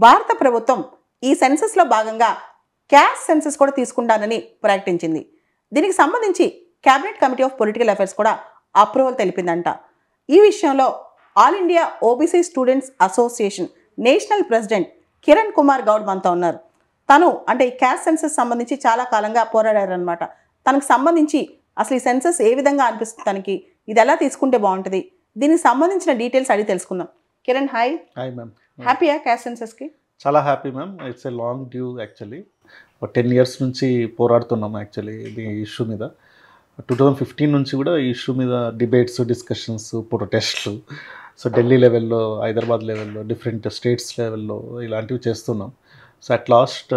భారత ప్రభుత్వం ఈ సెన్సస్లో భాగంగా క్యాస్ట్ సెన్సస్ కూడా తీసుకుంటానని ప్రకటించింది. దీనికి సంబంధించి cabinet committee of political affairs కూడా అప్రూవల్ తెలిపిందంట. ఈ విషయంలో all India OBC students association national president Kiran Kumar Goud మనతో ఉన్నారు. తను అంటే ఈ క్యాస్ట్ సెన్సస్ సంబంధించి చాలా కాలంగా పోరాడారనమాట. తనకు సంబంధించి అసలు ఈ సెన్సస్ ఏ విధంగా అనిపిస్తుంది, తనకి ఇది ఎలా తీసుకుంటే బాగుంటుంది, దీనికి సంబంధించిన డీటెయిల్స్ అడిగి తెలుసుకుందాం. కిరణ్, హాయ్. Hi ma'am. హ్యాపీయా క్యాస్ట్ సెన్సస్కి? చాలా happy ma'am. It's a long due actually. 10 years నుంచి పోరాడుతున్నాం యాక్చువల్లీ ఈ ఇష్యూ మీద. 2015 నుంచి కూడా ఈ ఇష్యూ మీద డిబేట్స్, డిస్కషన్స్, ప్రొటెస్ట్లు. సో ఢిల్లీ లెవెల్లో, హైదరాబాద్ లెవెల్లో, డిఫరెంట్ స్టేట్స్ లెవెల్లో ఇలాంటివి చేస్తున్నాం. So at last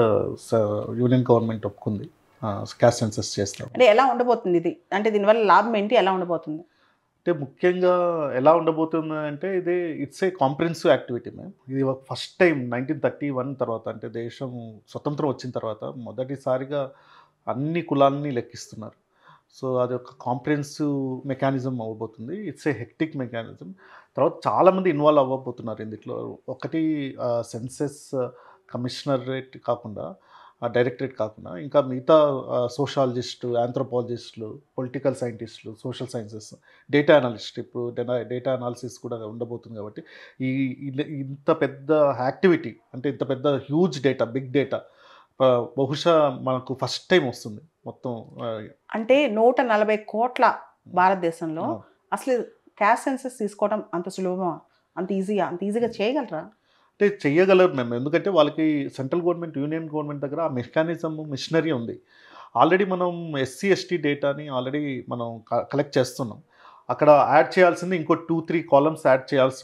union government ఒప్పుకుంది క్యాస్ట్ సెన్సస్ చేస్తాం. అంటే ఎలా ఉండబోతుంది ఇది, అంటే దీనివల్ల లాభం ఏంటి, ఎలా ఉండబోతుంది? అంటే ముఖ్యంగా ఎలా ఉండబోతుంది అంటే ఇది it's a comprehensive activity ma'am. ఇది ఫస్ట్ టైం 1931 తర్వాత, అంటే దేశం స్వతంత్రం వచ్చిన తర్వాత మొదటిసారిగా అన్ని కులాలని లెక్కిస్తున్నారు. సో అది ఒక కాంప్రిహెన్సివ్ మెకానిజం అవ్వబోతుంది. It's a hectic mechanism. తర్వాత చాలామంది ఇన్వాల్వ్ అవ్వబోతున్నారు ఇందులో. ఒకటి సెన్సెస్ కమిషనరేట్ కాకుండా, డైరెక్టరేట్ కాకుండా ఇంకా మిగతా సోషాలజిస్టు, ఆంథ్రోపాలజిస్టులు, పొలిటికల్ సైంటిస్టులు, సోషల్ సైన్సెస్, డేటా అనలిస్ట్, ఇప్పుడు డేటా అనాలిసిస్ కూడా ఉండబోతుంది. కాబట్టి ఇంత పెద్ద యాక్టివిటీ, అంటే ఇంత పెద్ద హ్యూజ్ డేటా, బిగ్ డేటా బహుశా మనకు ఫస్ట్ టైం వస్తుంది మొత్తం. అంటే 140 కోట్ల భారతదేశంలో అసలు క్యాస్ట్ సెన్సస్ తీసుకోవడం అంత సులభమా, అంత ఈజీగా చేయగలరా? అంటే చెయ్యగలరు మేము. ఎందుకంటే వాళ్ళకి సెంట్రల్ గవర్నమెంట్, యూనియన్ గవర్నమెంట్ దగ్గర ఆ మెకానిజం, మిషనరీ ఉంది. ఆల్రెడీ మనం ఎస్సీ ఎస్టీ డేటాని ఆల్రెడీ మనం కలెక్ట్ చేస్తున్నాం. అక్కడ యాడ్ చేయాల్సింది ఇంకో 2-3 కాలమ్స్ యాడ్ చేయాల్సి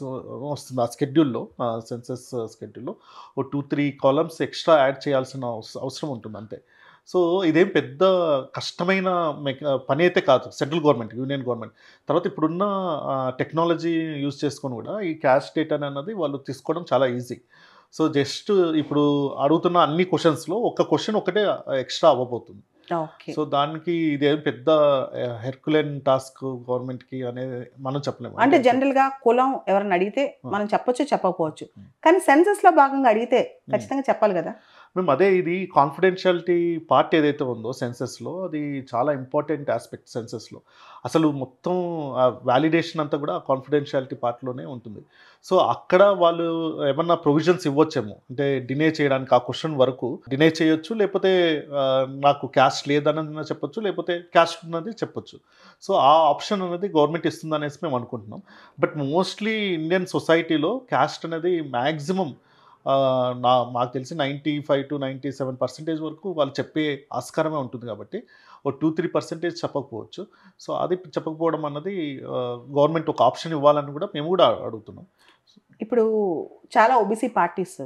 వస్తుంది ఆ స్కెడ్యూల్లో, సెన్సస్ స్కెడ్యూల్లో 2-3 కాలమ్స్ ఎక్స్ట్రా యాడ్ చేయాల్సిన అవసరం ఉంటుంది అంతే. సో ఇదేం పెద్ద కష్టమైన పని అయితే కాదు సెంట్రల్ గవర్నమెంట్, యూనియన్ గవర్నమెంట్. తర్వాత ఇప్పుడున్న టెక్నాలజీ యూజ్ చేసుకొని కూడా ఈ క్యాస్ట్ డేటాని అన్నది వాళ్ళు తీసుకోవడం చాలా ఈజీ. సో జస్ట్ ఇప్పుడు అడుగుతున్న అన్ని క్వశ్చన్స్లో ఒక క్వశ్చన్ ఒకటే ఎక్స్ట్రా అవ్వబోతుంది. సో దానికి ఇదేం పెద్ద హెర్కులెన్ టాస్క్ గవర్నమెంట్కి అనేది మనం చెప్పలేము. అంటే జనరల్గా కులం ఎవరైనా అడిగితే మనం చెప్పొచ్చు, చెప్పకపోవచ్చు. కానీ సెన్సస్లో భాగంగా అడిగితే ఖచ్చితంగా చెప్పాలి కదా. మేము అదే, ఇది కాన్ఫిడెన్షియాలిటీ పార్ట్ ఏదైతే ఉందో సెన్సస్లో, అది చాలా ఇంపార్టెంట్ ఆస్పెక్ట్ సెన్సస్లో. అసలు మొత్తం వ్యాలిడేషన్ అంతా కూడా కాన్ఫిడెన్షియాలిటీ పార్ట్లోనే ఉంటుంది. సో అక్కడ వాళ్ళు ఏమన్నా ప్రొవిజన్స్ ఇవ్వచ్చేమో, అంటే డినే చేయడానికి ఆ క్వశ్చన్ వరకు డినే చేయొచ్చు, లేకపోతే నాకు క్యాస్ట్ లేదన్నది చెప్పొచ్చు, లేకపోతే క్యాస్ట్ ఉన్నది చెప్పొచ్చు. సో ఆ ఆప్షన్ అనేది గవర్నమెంట్ ఇస్తుంది అనేసి మేము అనుకుంటున్నాం. బట్ మోస్ట్లీ ఇండియన్ సొసైటీలో క్యాస్ట్ అనేది మ్యాక్సిమం మాకు తెలిసి 95-97% వరకు వాళ్ళు చెప్పే ఆస్కారమే ఉంటుంది. కాబట్టి ఓ 2-3% చెప్పకపోవచ్చు. సో అది చెప్పకపోవడం అన్నది గవర్నమెంట్ ఒక ఆప్షన్ ఇవ్వాలని కూడా మేము కూడా అడుగుతున్నాం. ఇప్పుడు చాలా ఓబీసీ పార్టీస్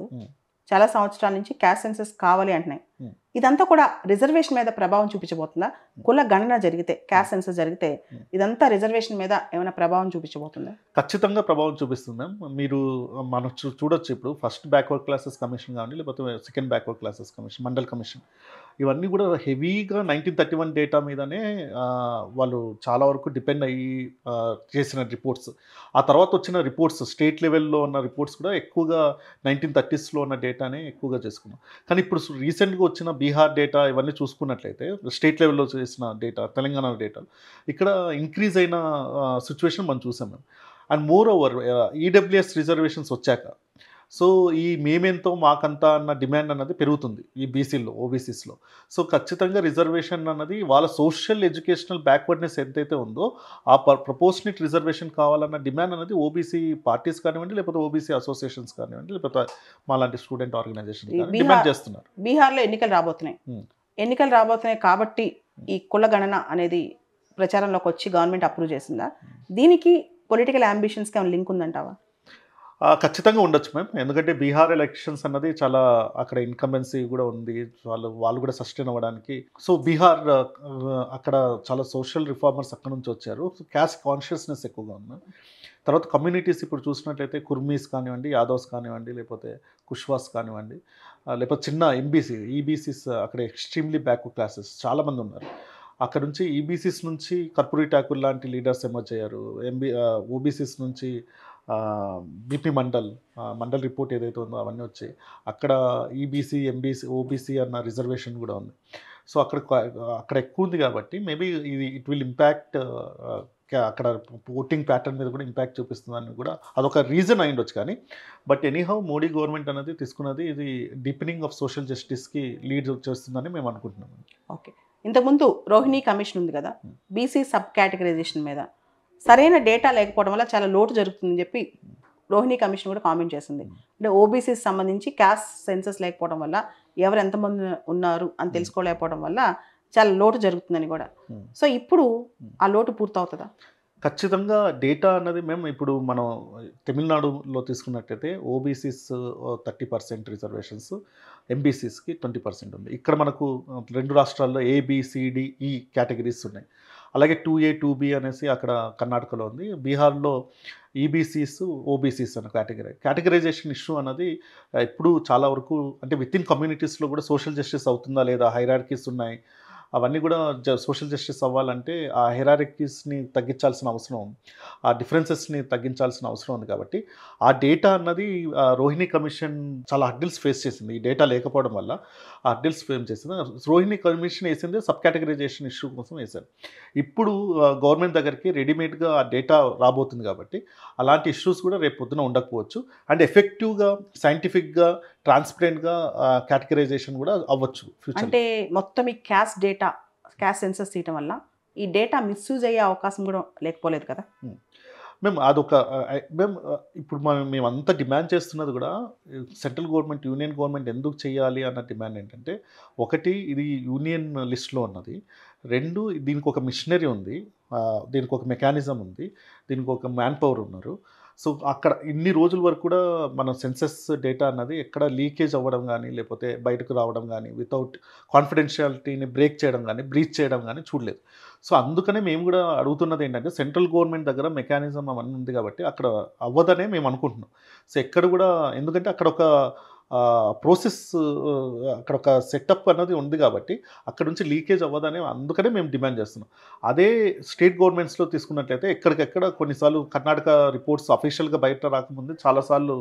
చాలా సంవత్సరాల నుంచి క్యాస్ట్ సెన్సస్ కావాలి అంటున్నాయి. ఇదంతా కూడా రిజర్వేషన్ మీద ప్రభావం చూపించబోతుందా? కుల గణన జరిగితే, క్యాస్ట్ సెన్సస్ జరిగితే ఇదంతా రిజర్వేషన్ మీద ఏమైనా ప్రభావం చూపించబోతుందా? ఖచ్చితంగా ప్రభావం చూపిస్తుంది మ్యామ్. మీరు మనం చూడొచ్చు, ఇప్పుడు ఫస్ట్ బ్యాక్వర్డ్ క్లాసెస్ కమిషన్ కానివ్వండి, లేకపోతే second backward classes commission, mandal commission, ఇవన్నీ కూడా హెవీగా 1931 డేటా మీదనే వాళ్ళు చాలా వరకు డిపెండ్ అయ్యి చేసిన రిపోర్ట్స్. ఆ తర్వాత వచ్చిన రిపోర్ట్స్, స్టేట్ లెవెల్లో ఉన్న రిపోర్ట్స్ కూడా ఎక్కువగా 1930sలో ఉన్న డేటానే ఎక్కువగా చేసుకున్నాం. కానీ ఇప్పుడు రీసెంట్గా వచ్చిన బీహార్ డేటా ఇవన్నీ చూసుకున్నట్లయితే, స్టేట్ లెవెల్లో చేసిన డేటా, తెలంగాణ డేటా, ఇక్కడ ఇంక్రీజ్ అయిన సిచ్యువేషన్ మనం చూసాం మేము. And more over EWS reservations వచ్చాక, సో ఈ మేమెంతో మాకంతా అన్న డిమాండ్ అన్నది పెరుగుతుంది ఈ బీసీల్లో, ఓబీసీస్లో. సో ఖచ్చితంగా రిజర్వేషన్ అన్నది వాళ్ళ సోషల్ ఎడ్యుకేషనల్ బ్యాక్వర్డ్నెస్ ఎంతైతే ఉందో ఆ ప్రపోర్షనేట్ రిజర్వేషన్ కావాలన్న డిమాండ్ అనేది ఓబీసీ పార్టీస్ కానివ్వండి, లేకపోతే ఓబీసీ అసోసియేషన్స్ కానివ్వండి, లేకపోతే మాలాంటి స్టూడెంట్ ఆర్గనైజేషన్ డిమాండ్ చేస్తున్నారు. బీహార్లో ఎన్నికలు రాబోతున్నాయి కాబట్టి ఈ కుల గణన అనేది ప్రచారంలోకి వచ్చి గవర్నమెంట్ అప్రూవ్ చేసిందా? దీనికి పొలిటికల్ అంబిషన్స్కి ఏమైనా లింక్ ఉందంటావా? ఖచ్చితంగా ఉండొచ్చు మ్యామ్. ఎందుకంటే బీహార్ ఎలక్షన్స్ అన్నది చాలా, అక్కడ ఇన్కంబెన్సీ కూడా ఉంది, వాళ్ళు కూడా సస్టైన్ అవ్వడానికి. సో బీహార్ అక్కడ చాలా సోషల్ రిఫార్మర్స్ అక్కడ నుంచి వచ్చారు. సో క్యాస్ట్ కాన్షియస్నెస్ ఎక్కువగా ఉంది. తర్వాత కమ్యూనిటీస్ ఇప్పుడు చూసినట్లయితే కుర్మీస్ కానివ్వండి, యాదవ్స్ కానివ్వండి, లేకపోతే కుష్వాస్ కానివ్వండి, లేకపోతే చిన్న ఈబీసీస్ అక్కడ ఎక్స్ట్రీమ్లీ బ్యాక్వర్డ్ క్లాసెస్ చాలామంది ఉన్నారు. అక్కడ నుంచి ఈబీసీస్ నుంచి కర్పూరి ఠాకూర్ లాంటి లీడర్స్ ఎమర్జ్ అయ్యారు. ఓబీసీస్ నుంచి బీపీ మండల్ మండల్ రిపోర్ట్ ఏదైతే ఉందో అవన్నీ వచ్చాయి. అక్కడ ఈబీసీ, ఎంబీసీ, ఓబీసీ అన్న రిజర్వేషన్ కూడా ఉంది. సో అక్కడ ఎక్కువ ఉంది కాబట్టి మేబీ ఇది ఇట్ విల్ ఇంపాక్ట్ అక్కడ ఓటింగ్ ప్యాటర్న్ మీద కూడా ఇంపాక్ట్ చూపిస్తుందని కూడా అదొక రీజన్ అయి ఉండొచ్చు. కానీ బట్ ఎనీహౌ మోడీ గవర్నమెంట్ అనేది తీసుకున్నది ఇది డీపెనింగ్ ఆఫ్ సోషల్ జస్టిస్కి లీడ్ చేస్తుందని మేము అనుకుంటున్నాం. ఓకే, ఇంతకుముందు రోహిణి కమిషన్ ఉంది కదా, బీసీ సబ్ కేటగరైజేషన్ మీద సరైన డేటా లేకపోవడం వల్ల చాలా లోటు జరుగుతుందని చెప్పి రోహిణి కమిషన్ కూడా కామెంట్ చేసింది. అంటే ఓబీసీకి సంబంధించి క్యాస్ట్ సెన్సస్ లేకపోవడం వల్ల ఎవరు ఎంతమంది ఉన్నారు అని తెలుసుకోలేకపోవడం వల్ల చాలా లోటు జరుగుతుందని కూడా. సో ఇప్పుడు ఆ లోటు పూర్తవుతుందా? ఖచ్చితంగా డేటా అన్నది మేము ఇప్పుడు మనం తమిళనాడులో తీసుకున్నట్టయితే ఓబీసీస్ 30% రిజర్వేషన్స్, ఎంబీసీస్కి 20% ఉంది. ఇక్కడ మనకు 2 రాష్ట్రాల్లో ఏబిసిడిఈ కేటగిరీస్ ఉన్నాయి. అలాగే 2A 2B అనేసి అక్కడ కర్ణాటకలో ఉంది. బీహార్లో ఈబీసీస్, ఓబీసీస్ అన్న కేటగరైజేషన్ ఇష్యూ అన్నది ఇప్పుడు చాలా వరకు అంటే విత్ ఇన్ కమ్యూనిటీస్లో కూడా సోషల్ జస్టిస్ అవుతుందా లేదా, హైరార్కీస్ ఉన్నాయి, అవన్నీ కూడా సోషల్ జస్టిస్ అవ్వాలంటే ఆ హైరార్కీస్ని తగ్గించాల్సిన అవసరం, ఆ డిఫరెన్సెస్ని తగ్గించాల్సిన అవసరం ఉంది. కాబట్టి ఆ డేటా అన్నది రోహిణి కమిషన్ చాలా హర్డిల్స్ ఫేస్ చేసింది. ఈ డేటా లేకపోవడం వల్ల ఆ హర్డిల్స్ ఫేస్ చేసింది. రోహిణి కమిషన్ వేసింది సబ్ కేటగరైజేషన్ ఇష్యూ కోసం వేశారు. ఇప్పుడు గవర్నమెంట్ దగ్గరికి రెడీమేడ్గా ఆ డేటా రాబోతుంది కాబట్టి అలాంటి ఇష్యూస్ కూడా రేపు పొద్దున ఉండకపోవచ్చు. అండ్ ఎఫెక్టివ్గా, సైంటిఫిక్గా, ట్రాన్స్పరెంట్గా కేటగరైజేషన్ కూడా అవ్వచ్చు ఫ్యూచర్. అంటే మొత్తం ఈ క్యాస్ట్ సెన్సస్ తీయటం వల్ల ఈ డేటా మిస్యూజ్ అయ్యే అవకాశం కూడా లేకపోలేదు కదా. మేము అదొక మేము ఇప్పుడు మేమంతా డిమాండ్ చేస్తున్నది కూడా సెంట్రల్ గవర్నమెంట్, యూనియన్ గవర్నమెంట్ ఎందుకు చేయాలి అన్న డిమాండ్ ఏంటంటే, ఒకటి ఇది యూనియన్ లిస్ట్లో ఉన్నది, 2 దీనికి ఒక మిషనరీ ఉంది, దీనికి ఒక మెకానిజం ఉంది, దీనికి ఒక మ్యాన్ పవర్ ఉన్నారు. సో అక్కడ ఇన్ని రోజుల వరకు కూడా మన సెన్సస్ డేటా అన్నది ఎక్కడ లీకేజ్ అవ్వడం కానీ, లేకపోతే బయటకు రావడం కానీ, వితౌట్ కాన్ఫిడెన్షియాలిటీని బ్రేక్ చేయడం కానీ, బ్రీచ్ చేయడం కానీ చూడలేదు. సో అందుకనే మేము కూడా అడుగుతున్నది ఏంటంటే, సెంట్రల్ గవర్నమెంట్ దగ్గర మెకానిజం అవన్నీ ఉంది కాబట్టి అక్కడ అవ్వదనే మేము అనుకుంటున్నాం. సో ఎక్కడ కూడా, ఎందుకంటే అక్కడ ఒక ప్రోసెస్, అక్కడ ఒక సెటప్ అన్నది ఉంది కాబట్టి అక్కడ నుంచి లీకేజ్ అవ్వదనే అందుకనే మేము డిమాండ్ చేస్తున్నాం. అదే స్టేట్ గవర్నమెంట్స్లో తీసుకున్నట్లయితే ఎక్కడికెక్కడ కొన్నిసార్లు కర్ణాటక రిపోర్ట్స్ అఫీషియల్గా బయట రాకముందు చాలాసార్లు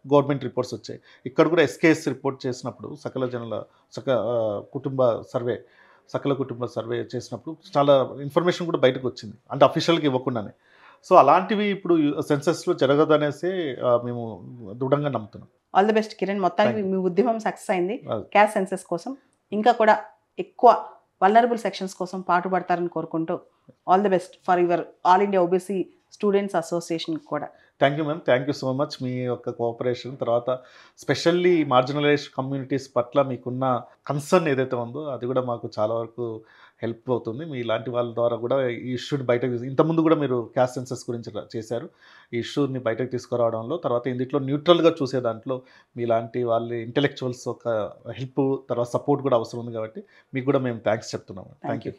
గవర్నమెంట్ రిపోర్ట్స్ వచ్చాయి. ఇక్కడ కూడా ఎస్కేఎస్ రిపోర్ట్ చేసినప్పుడు సకల కుటుంబ సర్వే చేసినప్పుడు చాలా ఇన్ఫర్మేషన్ కూడా బయటకు వచ్చింది, అంటే అఫీషియల్గా ఇవ్వకుండానే. సో అలాంటివి ఇప్పుడు సెన్సస్లో జరగదనేసి మేము దృఢంగా నమ్ముతున్నాం. ఆల్ ది బెస్ట్ కిరణ్, మొత్తానికి మీ ఉద్యమం సక్సెస్ అయింది. క్యాస్ట్ సెన్సస్ కోసం ఇంకా కూడా ఎక్కువ వల్నరబుల్ సెక్షన్స్ కోసం పాటుపడతారని కోరుకుంటూ all the best for your all India OBC students association కూడా. Thank you ma'am, thank you so much. మీ యొక్క కోఆపరేషన్, తర్వాత స్పెషల్లీ మార్జినలైజ్డ్ కమ్యూనిటీస్ పట్ల మీకున్న కన్సర్న్ ఏదైతే ఉందో అది కూడా మాకు చాలా వరకు హెల్ప్ అవుతుంది. మీ ఇలాంటి వాళ్ళ ద్వారా కూడా ఈ ఇష్యూని బయటకు ఇంతకుముందు కూడా మీరు క్యాస్ట్ సెన్సస్ గురించి చేశారు. ఈ ఇష్యూని బయటకు తీసుకురావడంలో, తర్వాత ఇందులో న్యూట్రల్గా చూసే దాంట్లో మీలాంటి వాళ్ళ ఇంటెలెక్చువల్స్ ఒక హెల్ప్, తర్వాత సపోర్ట్ కూడా అవసరం ఉంది కాబట్టి మీకు కూడా మేము థ్యాంక్స్ చెప్తున్నాము. Thank you.